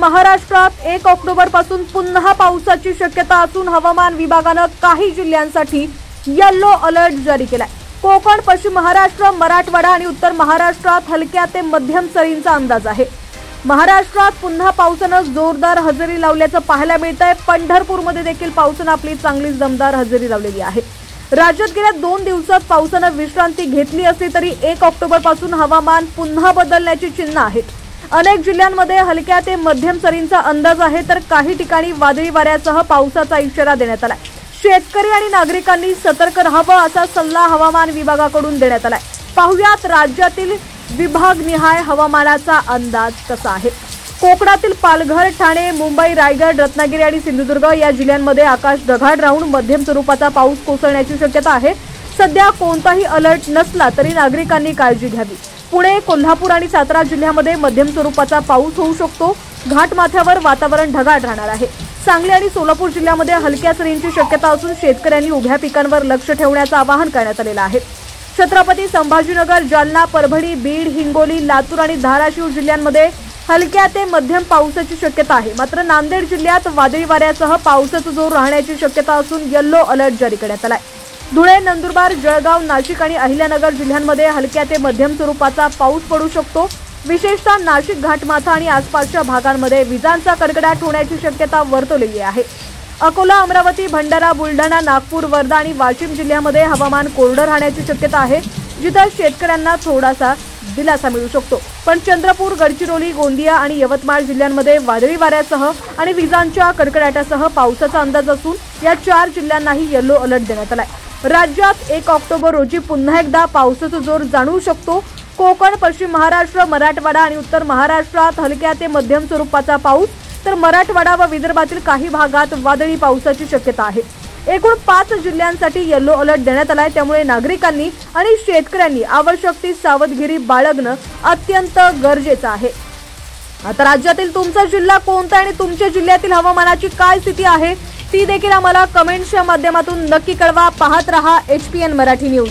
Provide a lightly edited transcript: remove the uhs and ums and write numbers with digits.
महाराष्ट्रात 1 ऑक्टोबर पासून पुन्हा पावसाची शक्यता असून हवामान विभागाने काही जिल्ह्यांसाठी येलो अलर्ट जारी केलाय। कोकण, पश्चिम महाराष्ट्र, मराठवाडा आणि उत्तर महाराष्ट्रात हलक्या ते मध्यम सरींचा अंदाज आहे। महाराष्ट्रात पुन्हा पावसाने जोरदार हजेरी लावल्याचं पाहायला मिळतंय। पंढरपूरमध्ये देखील पावसाने आपली चांगलीच दमदार हजेरी लावलेली आहे। राज्यात गेल्या 2 दिवसात पावसाने विश्रांती घेतली असली तरी 1 ऑक्टोबर पासून हवामान पुन्हा बदलण्याची चिन्ह आहेत। अनेक जिल्ह्यांमध्ये हलक्या ते मध्यम सरींचा अंदाज आहे, तर काही ठिकाणी वादळी वाऱ्यासह पावसाचा इशारा देण्यात आलाय। शेतकरी आणि नागरिकांनी सतर्क राहावं असा सल्ला हवामान विभागाकडून देण्यात आलाय। पाहुयात राज्यातील विभागनिहाय हवामानाचा अंदाज कसा आहे। कोकणातील पालघर, ठाणे, मुंबई, रायगड, रत्नागिरी आणि सिंधुदुर्ग या जिल्ह्यांमध्ये आकाश ढगाळ राहून मध्यम स्वरूपाचा पाऊस कोसळण्याची शक्यता आहे। सध्या कोणताही अलर्ट नसला तरी नागरिकांनी काळजी घ्यावी। पुणे, कोल्हापूर आणि सातारा जिल्ह्यामध्ये मध्यम स्वरूपाचा पाऊस होऊ शकतो। घाटमाथ्यावर वातावरण ढगाळ राहणार आहे। सांगली आणि सोलापूर जिल्ह्यामध्ये हलक्या सरींची शक्यता असून शेतकऱ्यांनी उभ्या पिकांवर लक्ष ठेवण्याचं आवाहन करण्यात आलेलं आहे। छत्रपती संभाजीनगर, जालना, परभणी, बीड, हिंगोली, लातूर आणि धाराशिव जिल्ह्यांमध्ये हलक्या ते मध्यम पावसाची शक्यता आहे। मात्र नांदेड जिल्ह्यात वादळी वाऱ्यासह पावसाचा जोर राहण्याची शक्यता असून येलो अलर्ट जारी करण्यात आलाय। धुळे, नंदुरबार, जळगाव, नाशिक आणि अहिल्यानगर जिल्ह्यांमध्ये हलक्या ते मध्यम स्वरूपाचा पाऊस पडू शकतो। विशेषतः नाशिक, घाटमाथा आणि आसपासच्या भागांमध्ये विजांचा कडकडाट होण्याची शक्यता वर्तवलेली आहे। अकोला, अमरावती, भंडारा, बुलढाणा, नागपूर, वर्धा आणि वाशिम जिल्ह्यामध्ये हवामान कोरडं राहण्याची शक्यता आहे, जिथे शेतकऱ्यांना थोडासा दिलासा मिळू शकतो। पण चंद्रपूर, गडचिरोली, गोंदिया आणि यवतमाळ जिल्ह्यांमध्ये वादळी वाऱ्यासह आणि विजांच्या कडकडाटासह पावसाचा अंदाज असून या 4 जिल्ह्यांनाही येलो अलर्ट देण्यात आलाय। राज्यात 1 ऑक्टोबर रोजी पुन्हा एकदा पावसाचा जोर जाणवू शकतो। कोकण, पश्चिम महाराष्ट्र, मराठवाडा आणि उत्तर महाराष्ट्रात हलक्या ते मध्यम स्वरूपाचा पाऊस, तर मराठवाडा व विदर्भातील काही भागात वादळी पावसाची शक्यता आहे। एकूण 5 जिल्ह्यांसाठी येलो अलर्ट देण्यात आलाय, त्यामुळे नागरिकांनी आणि शेतकऱ्यांनी आवश्यक ती सावधगिरी बाळगणं अत्यंत गरजेचं आहे। आता राज्यातील तुमचा जिल्हा कोणता आणि तुमच्या जिल्ह्यातील हवामानाची काय स्थिती आहे ती देखील आम्हाला कमेंट्सच्या माध्यमातून नक्की कळवा। पाहत रहा HPN मराठी न्यूज।